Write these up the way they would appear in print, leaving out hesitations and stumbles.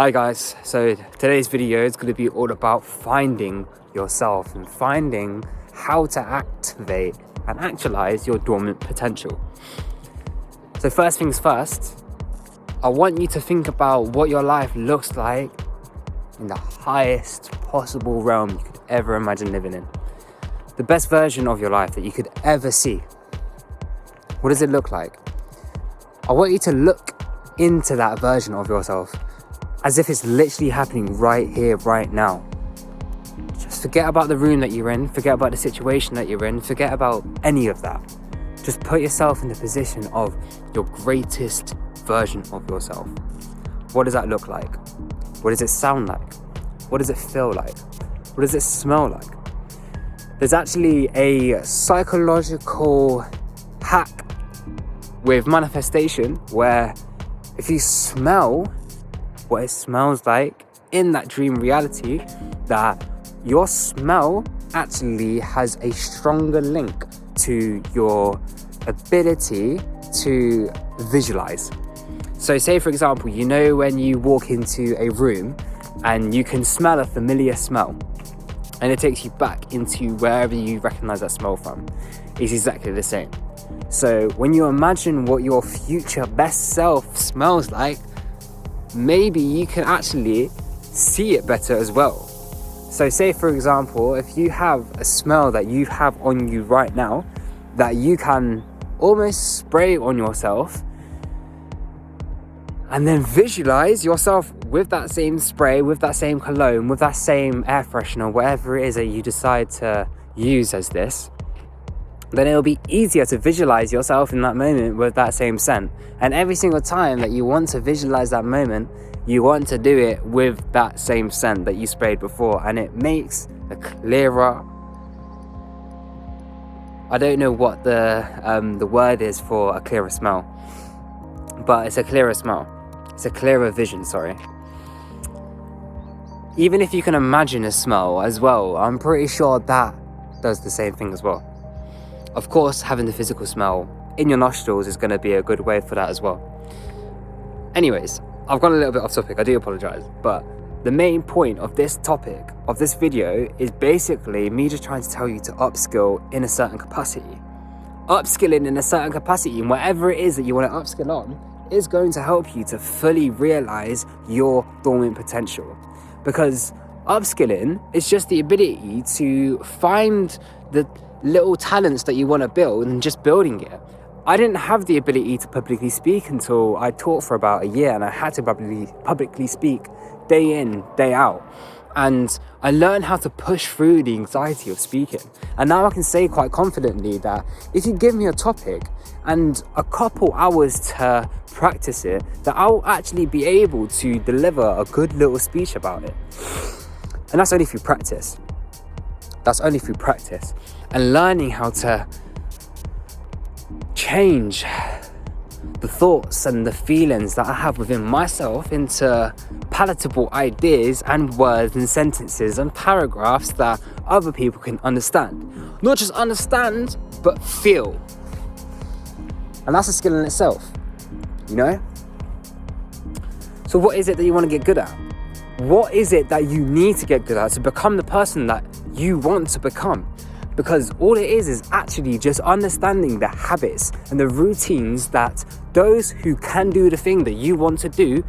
Hi guys, so today's video is going to be all about finding yourself and finding how to activate and actualize your dormant potential. So first things first, I want you to think about what your life looks like in the highest possible realm you could ever imagine living in. The best version of your life that you could ever see. What does it look like? I want you to look into that version of yourself as if it's literally happening right here, right now. Just forget about the room that you're in, forget about the situation that you're in, forget about any of that. Just put yourself in the position of your greatest version of yourself. What does that look like? What does it sound like? What does it feel like? What does it smell like? There's actually a psychological hack with manifestation where if you smell what it smells like in that dream reality, that your smell actually has a stronger link to your ability to visualize. So say for example, you know when you walk into a room and you can smell a familiar smell and it takes you back into wherever you recognize that smell from. It's exactly the same. So when you imagine what your future best self smells like, maybe you can actually see it better as well. So say for example, if you have a smell that you have on you right now that you can almost spray on yourself and then visualize yourself with that same spray, with that same cologne, with that same air freshener, whatever it is that you decide to use as this, then it'll be easier to visualize yourself in that moment with that same scent. And every single time that you want to visualize that moment, you want to do it with that same scent that you sprayed before, and it makes a clearer, I don't know what the word is for a clearer smell, but it's a clearer smell. It's a clearer vision, sorry. Even if you can imagine a smell as well, I'm pretty sure that does the same thing as well. Of course, having the physical smell in your nostrils is going to be a good way for that as well. Anyways, I've gone a little bit off topic, I do apologize, but the main point of this topic, of this video, is basically me just trying to tell you to upskill in a certain capacity. Upskilling in a certain capacity, and whatever it is that you want to upskill on, is going to help you to fully realize your dormant potential. Because upskilling is just the ability to find the little talents that you want to build and just building it. I didn't have the ability to publicly speak until I taught for about a year, and I had to publicly speak day in, day out. And I learned how to push through the anxiety of speaking. And now I can say quite confidently that if you give me a topic and a couple hours to practice it, that I'll actually be able to deliver a good little speech about it. And that's only through practice. And learning how to change the thoughts and the feelings that I have within myself into palatable ideas and words and sentences and paragraphs that other people can understand. Not just understand, but feel. And that's a skill in itself, you know? So what is it that you want to get good at? What is it that you need to get good at to become the person that you want to become? Because all it is actually just understanding the habits and the routines that those who can do the thing that you want to do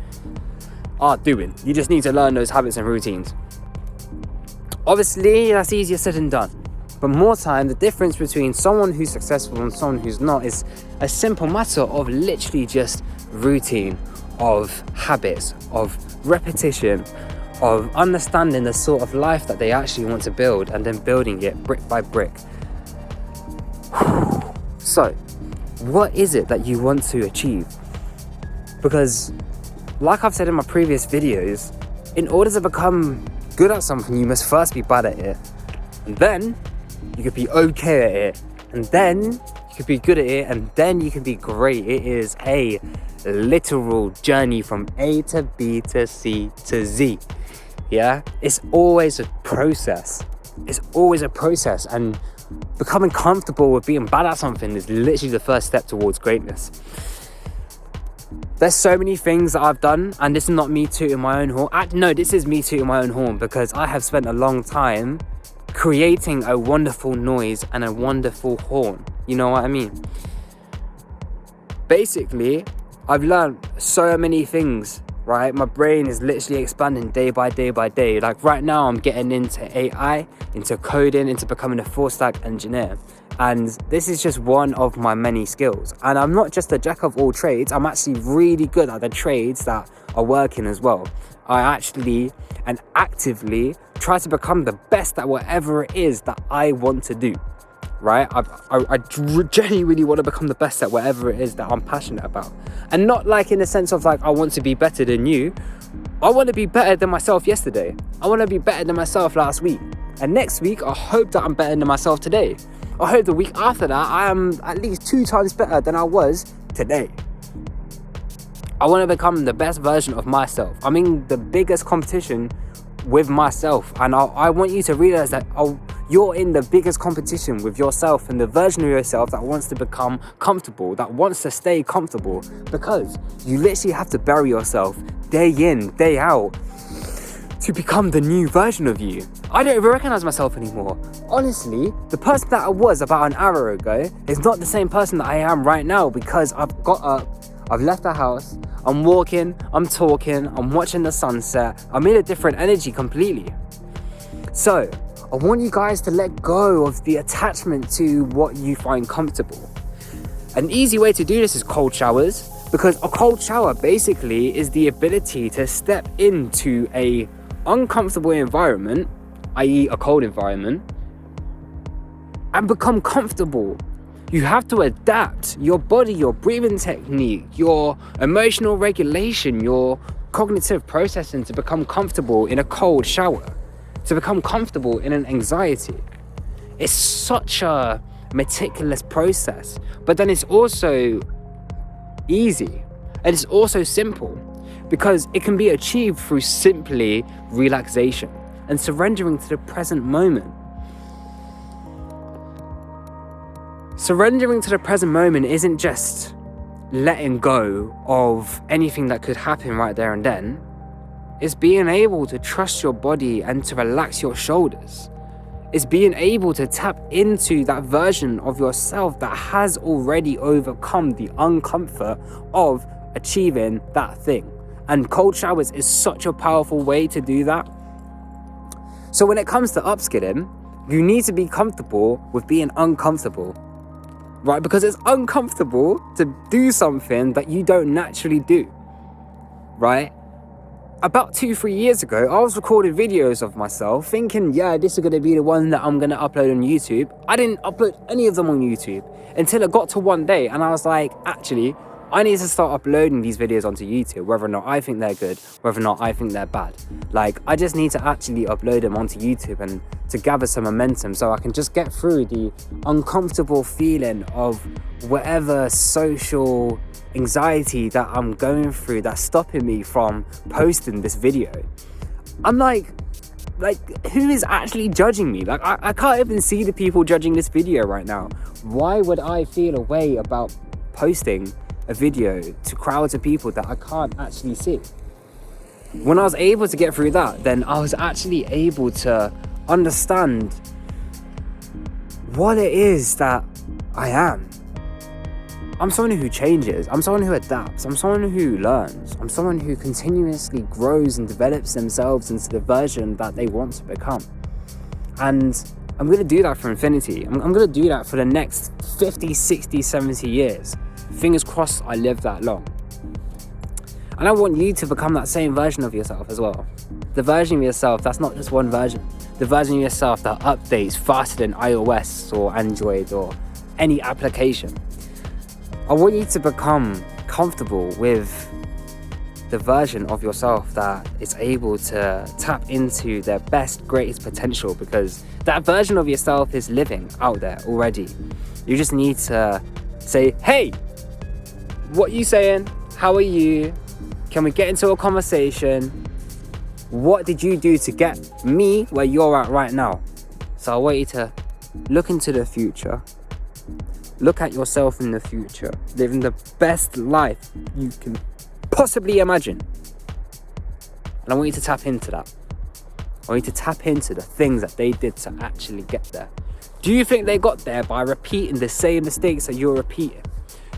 are doing. You just need to learn those habits and routines. Obviously, that's easier said than done. But more time, the difference between someone who's successful and someone who's not is a simple matter of literally just routine, of habits, of repetition, of understanding the sort of life that they actually want to build and then building it brick by brick. So, what is it that you want to achieve? Because, like I've said in my previous videos, in order to become good at something, you must first be bad at it. And then, you could be okay at it. And then, you could be good at it. And then, you can be great. It is a literal journey from A to B to C to Z. Yeah, it's always a process. And becoming comfortable with being bad at something is literally the first step towards greatness. There's so many things that I've done, and this is not me tooting my own horn. No, this is me tooting my own horn, because I have spent a long time creating a wonderful noise and a wonderful horn. You know what I mean? Basically, I've learned so many things, right? My brain is literally expanding day by day by day. Like right now, I'm getting into AI, into coding, into becoming a full stack engineer. And this is just one of my many skills. And I'm not just a jack of all trades. I'm actually really good at the trades that are working as well. I actually and actively try to become the best at whatever it is that I want to do, right? I genuinely want to become the best at whatever it is that I'm passionate about. And not like in the sense of like, I want to be better than you. I want to be better than myself yesterday. I want to be better than myself last week. And next week, I hope that I'm better than myself today. I hope the week after that, I am at least 2 times better than I was today. I want to become the best version of myself. I'm in the biggest competition with myself. And I want you to realize that you're in the biggest competition with yourself and the version of yourself that wants to become comfortable, that wants to stay comfortable. Because you literally have to bury yourself day in, day out to become the new version of you. I don't even recognize myself anymore. Honestly, the person that I was about an hour ago is not the same person that I am right now, because I've got up, I've left the house, I'm walking, I'm talking, I'm watching the sunset. I'm in a different energy completely. So, I want you guys to let go of the attachment to what you find comfortable. An easy way to do this is cold showers, because a cold shower basically is the ability to step into a uncomfortable environment, i.e. a cold environment, and become comfortable. You have to adapt your body, your breathing technique, your emotional regulation, your cognitive processing to become comfortable in a cold shower, to become comfortable in an anxiety. It's such a meticulous process, but then it's also easy and it's also simple, because it can be achieved through simply relaxation and surrendering to the present moment. Surrendering to the present moment isn't just letting go of anything that could happen right there and then. It's being able to trust your body and to relax your shoulders. It's being able to tap into that version of yourself that has already overcome the uncomfort of achieving that thing. And cold showers is such a powerful way to do that. So when it comes to upskilling, you need to be comfortable with being uncomfortable, right? Because it's uncomfortable to do something that you don't naturally do, right? About 2-3 years ago, I was recording videos of myself thinking, yeah, this is going to be the one that I'm going to upload on YouTube. I didn't upload any of them on YouTube until it got to one day, and I was like, actually, I need to start uploading these videos onto YouTube, whether or not I think they're good, whether or not I think they're bad. Like, I just need to actually upload them onto YouTube and to gather some momentum so I can just get through the uncomfortable feeling of whatever social anxiety that I'm going through that's stopping me from posting this video. I'm like, who is actually judging me? Like, I can't even see the people judging this video right now. Why would I feel a way about posting a video to crowds of people that I can't actually see? When I was able to get through that, then I was actually able to understand what it is that I am. I'm someone who changes. I'm someone who adapts. I'm someone who learns. I'm someone who continuously grows and develops themselves into the version that they want to become. And I'm going to do that for infinity. I'm going to do that for the next 50, 60, 70 years. Fingers crossed I live that long. And I want you to become that same version of yourself as well. The version of yourself that's not just one version. The version of yourself that updates faster than iOS or Android or any application. I want you to become comfortable with the version of yourself that is able to tap into their best, greatest potential, because that version of yourself is living out there already. You just need to say, hey, what you saying? How are you? Can we get into a conversation? What did you do to get me where you're at right now? So I want you to look into the future. look at yourself in the future, living the best life you can possibly imagine. And I want you to tap into that. I want you to tap into the things that they did to actually get there. Do you think they got there by repeating the same mistakes that you're repeating?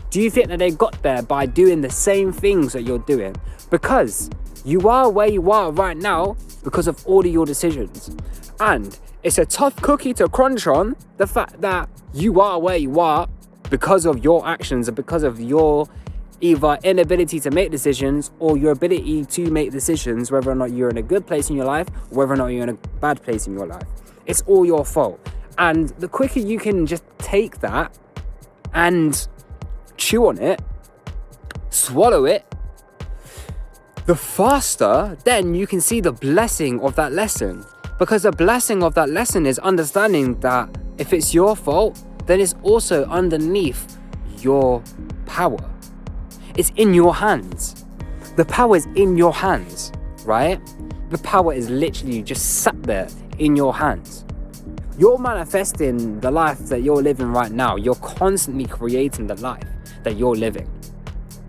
Do you think that they got there by doing the same things that you're doing? Because you are where you are right now because of all of your decisions. And it's a tough cookie to crunch on, the fact that you are where you are because of your actions and because of your either inability to make decisions or your ability to make decisions, whether or not you're in a good place in your life, or whether or not you're in a bad place in your life. It's all your fault. And the quicker you can just take that and chew on it, swallow it, the faster then you can see the blessing of that lesson. Because the blessing of that lesson is understanding that if it's your fault, then it's also underneath your power. It's in your hands. The power is in your hands, right? The power is literally just sat there in your hands. You're manifesting the life that you're living right now. You're constantly creating the life that you're living,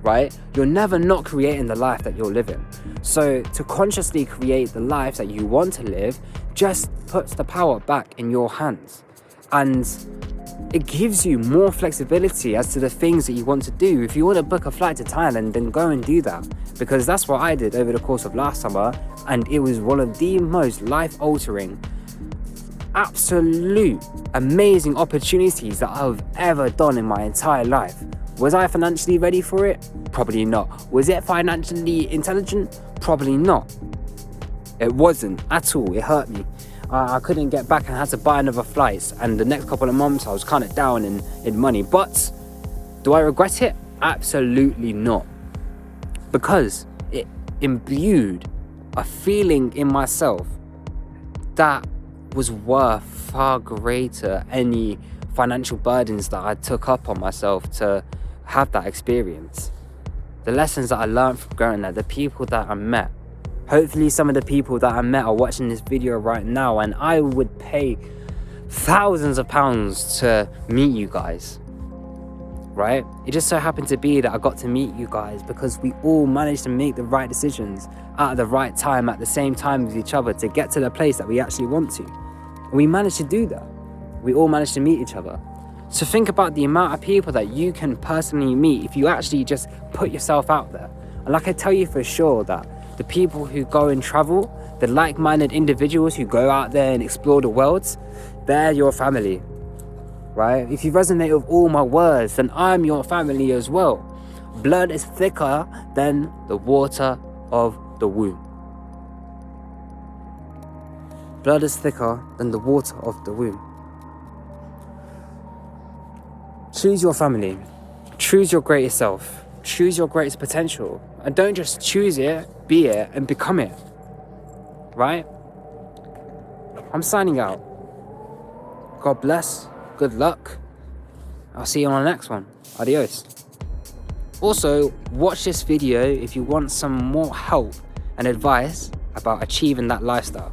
right? You're never not creating the life that you're living. So to consciously create the life that you want to live just puts the power back in your hands. And it gives you more flexibility as to the things that you want to do. If you want to book a flight to Thailand, then go and do that. Because that's what I did over the course of last summer. And it was one of the most life-altering, absolute, amazing opportunities that I've ever done in my entire life. Was I financially ready for it? Probably not. Was it financially intelligent? Probably not. It wasn't at all. It hurt me. I couldn't get back and had to buy another flight. And the next couple of months I was kind of down in money. But do I regret it? Absolutely not. Because it imbued a feeling in myself that was worth far greater any financial burdens that I took up on myself to have that experience. The lessons that I learned from going there, the people that I met. Hopefully some of the people that I met are watching this video right now, and I would pay thousands of pounds to meet you guys, right? It just so happened to be that I got to meet you guys because we all managed to make the right decisions at the right time, at the same time with each other to get to the place that we actually want to. And we managed to do that. We all managed to meet each other. So think about the amount of people that you can personally meet if you actually just put yourself out there. And like I tell you for sure that the people who go and travel, the like-minded individuals who go out there and explore the world, they're your family, right? If you resonate with all my words, then I'm your family as well. Blood is thicker than the water of the womb. Blood is thicker than the water of the womb. Choose your family. Choose your greatest self. Choose your greatest potential. And don't just choose it, be it, and become it. Right? I'm signing out. God bless. Good luck. I'll see you on the next one. Adios. Also, watch this video if you want some more help and advice about achieving that lifestyle.